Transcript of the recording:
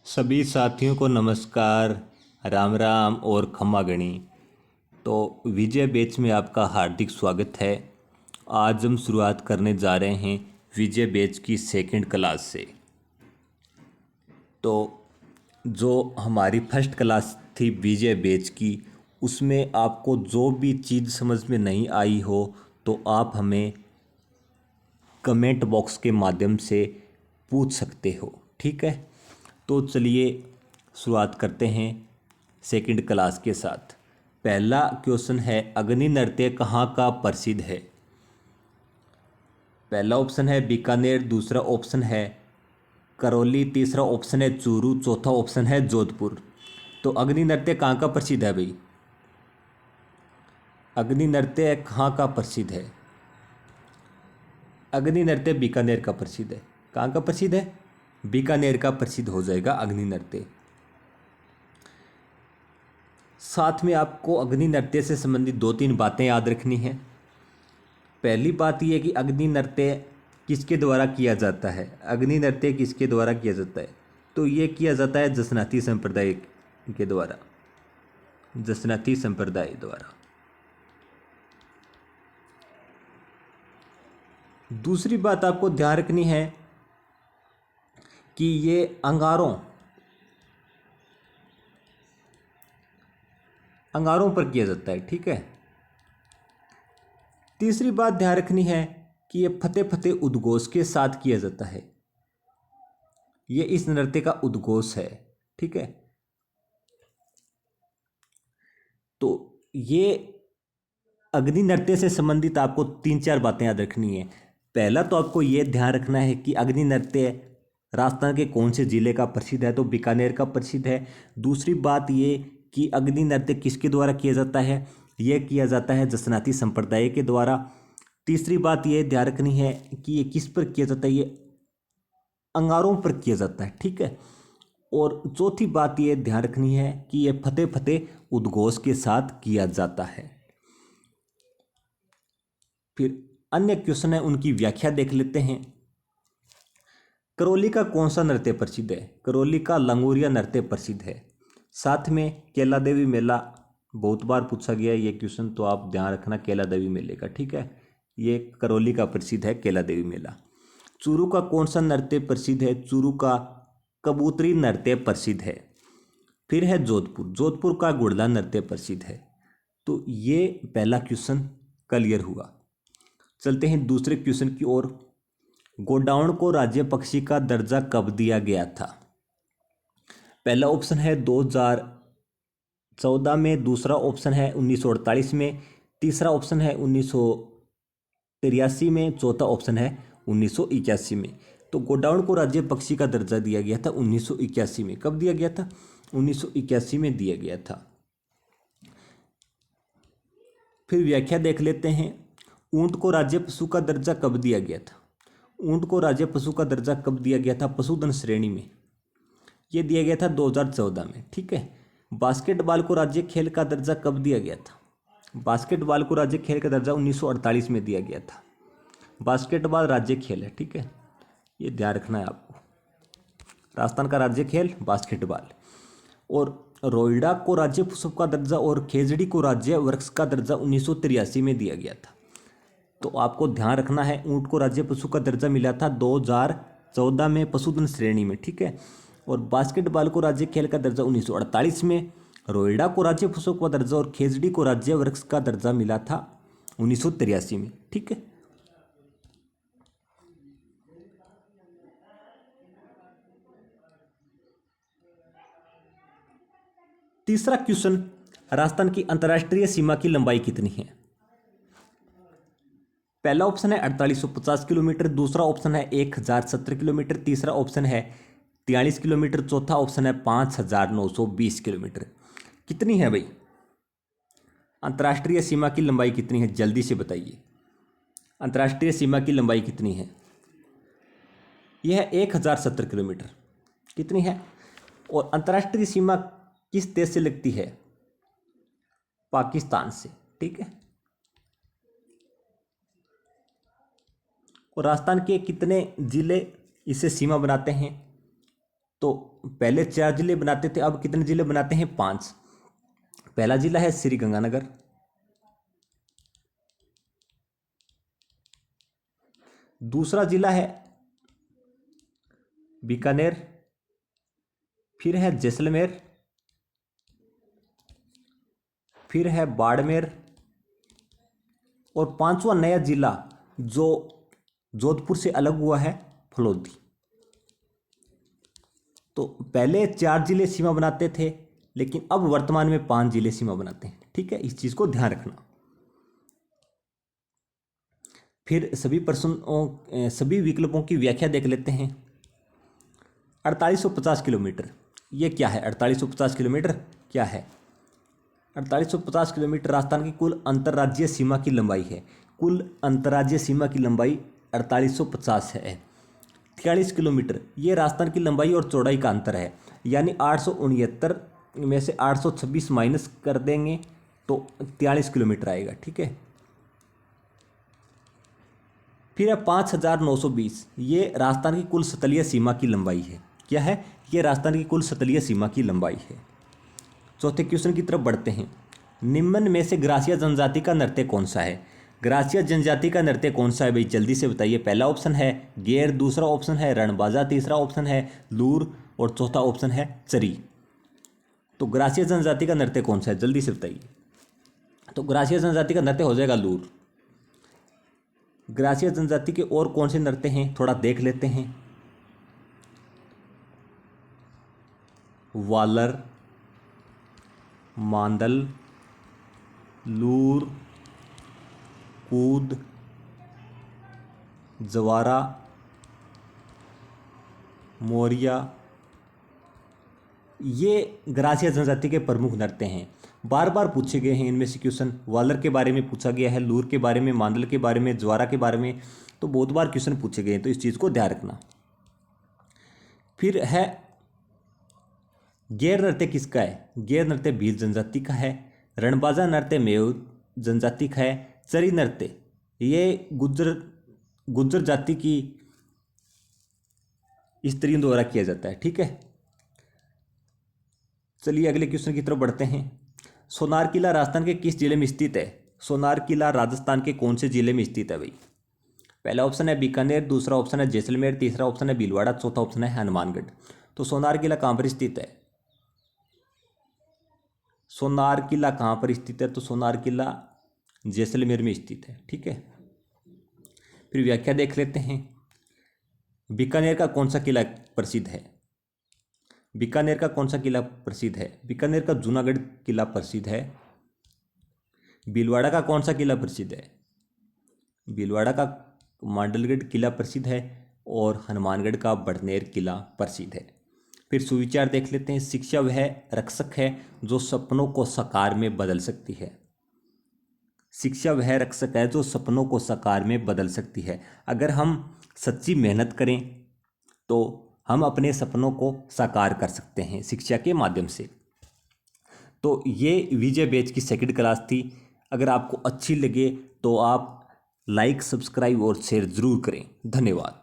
सभी साथियों को नमस्कार। राम राम और खम्मा गणी। तो विजय बैच में आपका हार्दिक स्वागत है। आज हम शुरुआत करने जा रहे हैं विजय बैच की सेकंड क्लास से। तो जो हमारी फर्स्ट क्लास थी विजय बैच की, उसमें आपको जो भी चीज़ समझ में नहीं आई हो तो आप हमें कमेंट बॉक्स के माध्यम से पूछ सकते हो, ठीक है। तो चलिए शुरुआत करते हैं सेकंड क्लास के साथ। पहला क्वेश्चन है, अग्नि नृत्य कहाँ का प्रसिद्ध है। पहला ऑप्शन है बीकानेर, दूसरा ऑप्शन है करौली, तीसरा ऑप्शन है चूरू, चौथा ऑप्शन है जोधपुर। तो अग्नि नृत्य कहाँ का प्रसिद्ध है भाई? अग्नि नृत्य कहाँ का प्रसिद्ध है? अग्नि नृत्य बीकानेर का प्रसिद्ध है। कहाँ का प्रसिद्ध है? बीकानेर का प्रसिद्ध हो जाएगा अग्नि नृत्य। साथ में आपको अग्नि नृत्य से संबंधित दो तीन बातें याद रखनी हैं। पहली बात यह है कि अग्नि नृत्य किसके द्वारा किया जाता है। अग्नि नृत्य किसके द्वारा किया जाता है? तो ये किया जाता है जसनाती संप्रदाय के द्वारा। जसनाती संप्रदाय द्वारा। दूसरी बात आपको ध्यान रखनी है कि ये अंगारों पर किया जाता है, ठीक है। तीसरी बात ध्यान रखनी है कि ये फतेह फतेह उद्घोष के साथ किया जाता है। ये इस नृत्य का उद्घोष है, ठीक है। तो ये अग्नि नृत्य से संबंधित आपको तीन चार बातें याद रखनी है। पहला तो आपको ये ध्यान रखना है कि अग्नि नृत्य राजस्थान के कौन से जिले का प्रसिद्ध है, तो बीकानेर का प्रसिद्ध है। दूसरी बात ये कि अग्नि नृत्य किसके द्वारा किया जाता है, यह किया जाता है जसनाती संप्रदाय के द्वारा। तीसरी बात ये ध्यान रखनी है कि ये किस पर किया जाता है, ये अंगारों पर किया जाता है, ठीक है। और चौथी बात ये ध्यान रखनी है कि ये फतेह फतेह उद्घोष के साथ किया जाता है। फिर अन्य क्वेश्चन है, उनकी व्याख्या देख लेते हैं। करौली का कौन सा नृत्य प्रसिद्ध है? करौली का लंगोरिया नृत्य प्रसिद्ध है। साथ में कैला देवी मेला, बहुत बार पूछा गया है ये क्वेश्चन, तो आप ध्यान रखना कैला देवी मेले का, ठीक है। ये करौली का प्रसिद्ध है कैला देवी मेला। चूरू का कौन सा नृत्य प्रसिद्ध है? चूरू का कबूतरी नृत्य प्रसिद्ध है। फिर है जोधपुर, जोधपुर का गुड़ला नृत्य प्रसिद्ध है। तो ये पहला क्वेश्चन क्लियर हुआ। चलते हैं दूसरे क्वेश्चन की ओर। गोडाउन को राज्य पक्षी का दर्जा कब दिया गया था? पहला ऑप्शन है 2014 में, दूसरा ऑप्शन है 1948 में, तीसरा ऑप्शन है 1983 में, चौथा ऑप्शन है 1981 में। तो गोडाउन को राज्य पक्षी का दर्जा दिया गया था 1981 में। कब दिया गया था? 1981 में दिया गया था। फिर व्याख्या देख लेते हैं। ऊंट को राज्य पशु का दर्जा कब दिया गया था? ऊंट को राज्य पशु का दर्जा कब दिया गया था? पशुधन श्रेणी में। यह दिया गया था 2014 में, ठीक है। बास्केटबॉल को राज्य खेल का दर्जा कब दिया गया था? बास्केटबॉल को राज्य खेल का दर्जा 1948 में दिया गया था। बास्केटबॉल राज्य खेल है, ठीक है, ये ध्यान रखना है आपको। राजस्थान का राज्य खेल बास्केटबॉल। और रोइडा को राज्य पुष्प का दर्जा और खेजड़ी को राज्य वृक्ष का दर्जा 1983 में दिया गया था। तो आपको ध्यान रखना है, ऊंट को राज्य पशु का दर्जा मिला था 2014 में पशुधन श्रेणी में, ठीक है। और बास्केटबॉल को राज्य खेल का दर्जा 1948 में, रोइडा को राज्य पशु का दर्जा और खेजड़ी को राज्य वृक्ष का दर्जा मिला था 1983 में, ठीक है। तीसरा क्वेश्चन, राजस्थान की अंतर्राष्ट्रीय सीमा की लंबाई कितनी है? पहला ऑप्शन है 4850 किलोमीटर, दूसरा ऑप्शन है 1070 किलोमीटर, तीसरा ऑप्शन है 43 किलोमीटर, चौथा ऑप्शन है 5920 किलोमीटर। कितनी है भाई? अंतर्राष्ट्रीय सीमा की लंबाई कितनी है, जल्दी से बताइए। अंतर्राष्ट्रीय सीमा की लंबाई कितनी है? यह है 1070 किलोमीटर। कितनी है? और अंतर्राष्ट्रीय सीमा किस देश से लगती है? पाकिस्तान से, ठीक है। और राजस्थान के कितने जिले इससे सीमा बनाते हैं? तो पहले 4 जिले बनाते थे, अब कितने जिले बनाते हैं? 5। पहला जिला है श्रीगंगानगर, दूसरा जिला है बीकानेर, फिर है जैसलमेर, फिर है बाड़मेर, और 5वां नया जिला जो जोधपुर से अलग हुआ है, फलोदी। तो पहले 4 जिले सीमा बनाते थे, लेकिन अब वर्तमान में 5 जिले सीमा बनाते हैं। ठीक है, इस चीज को ध्यान रखना। फिर सभी विकल्पों की व्याख्या देख लेते हैं। 4850 किलोमीटर, ये क्या है? 4850 किलोमीटर क्या है? 4850 किलोमीटर राजस्थान की कुल अंतर्राज्यीय सीमा की लंबाई है। कुल अंतर्राज्यीय सीमा की लंबाई 4850 है। 43 किलोमीटर ये राजस्थान की लंबाई और चौड़ाई का अंतर है, यानी 869 में से 826 माइनस कर देंगे तो 43 किलोमीटर आएगा। ठीक है, फिर है 5920, ये राजस्थान की कुल सतलीय सीमा की लंबाई है। क्या है? ये राजस्थान की कुल सतलीय सीमा की लंबाई है। चौथे क्वेश्चन की तरफ बढ़ते हैं। निम्न में से ग्रासिया जनजाति का नृत्य कौन सा है? ग्रासिया जनजाति का नृत्य कौन सा है भाई? जल्दी से बताइए। पहला ऑप्शन है गेर, दूसरा ऑप्शन है रणबाजा, तीसरा ऑप्शन है लूर, और चौथा ऑप्शन है चरी। तो ग्रासिया जनजाति का नृत्य कौन सा है? जल्दी से बताइए। तो ग्रासिया जनजाति का नृत्य हो जाएगा लूर। ग्रासिया जनजाति के और कौन से नृत्य हैं, थोड़ा देख लेते हैं। वालर, मांदल, लूर, कूद, जवारा, मोरिया, ये ग्रासिया जनजाति के प्रमुख नृत्य हैं। बार बार पूछे गए हैं इनमें से क्वेश्चन। वालर के बारे में पूछा गया है, लूर के बारे में, मांदल के बारे में, ज्वारा के बारे में, तो बहुत बार क्वेश्चन पूछे गए हैं, तो इस चीज़ को ध्यान रखना। फिर है गैर नृत्य किसका है? गैर नृत्य भील जनजाति का है। रणबाजा नृत्य मेव जनजाति का है। चरी नृत्य ये गुज्जर जाति की स्त्रियों द्वारा किया जाता है। ठीक है, चलिए अगले क्वेश्चन की तरफ बढ़ते हैं। सोनार किला राजस्थान के किस जिले में स्थित है? सोनार किला राजस्थान के कौन से जिले में स्थित है भाई? पहला ऑप्शन है बीकानेर, दूसरा ऑप्शन है जैसलमेर, तीसरा ऑप्शन है भीलवाड़ा, चौथा ऑप्शन है हनुमानगढ़। तो सोनार किला कहाँ पर स्थित है? सोनार किला कहाँ पर स्थित है? तो सोनार किला जैसलमेर में स्थित है। ठीक है, फिर व्याख्या देख लेते हैं। बीकानेर का कौन सा किला प्रसिद्ध है? बीकानेर का कौन सा किला प्रसिद्ध है? बीकानेर का जूनागढ़ किला प्रसिद्ध है। भीलवाड़ा का कौन सा किला प्रसिद्ध है? भीलवाड़ा का मांडलगढ़ किला प्रसिद्ध है, और हनुमानगढ़ का बड़नेर किला प्रसिद्ध है। फिर सुविचार देख लेते हैं। शिक्षा वह रक्षक है जो सपनों को साकार में बदल सकती है। शिक्षा वह रक्षक है जो सपनों को साकार में बदल सकती है। अगर हम सच्ची मेहनत करें तो हम अपने सपनों को साकार कर सकते हैं शिक्षा के माध्यम से। तो ये विजय बैच की सेकंड क्लास थी। अगर आपको अच्छी लगे तो आप लाइक, सब्सक्राइब और शेयर ज़रूर करें। धन्यवाद।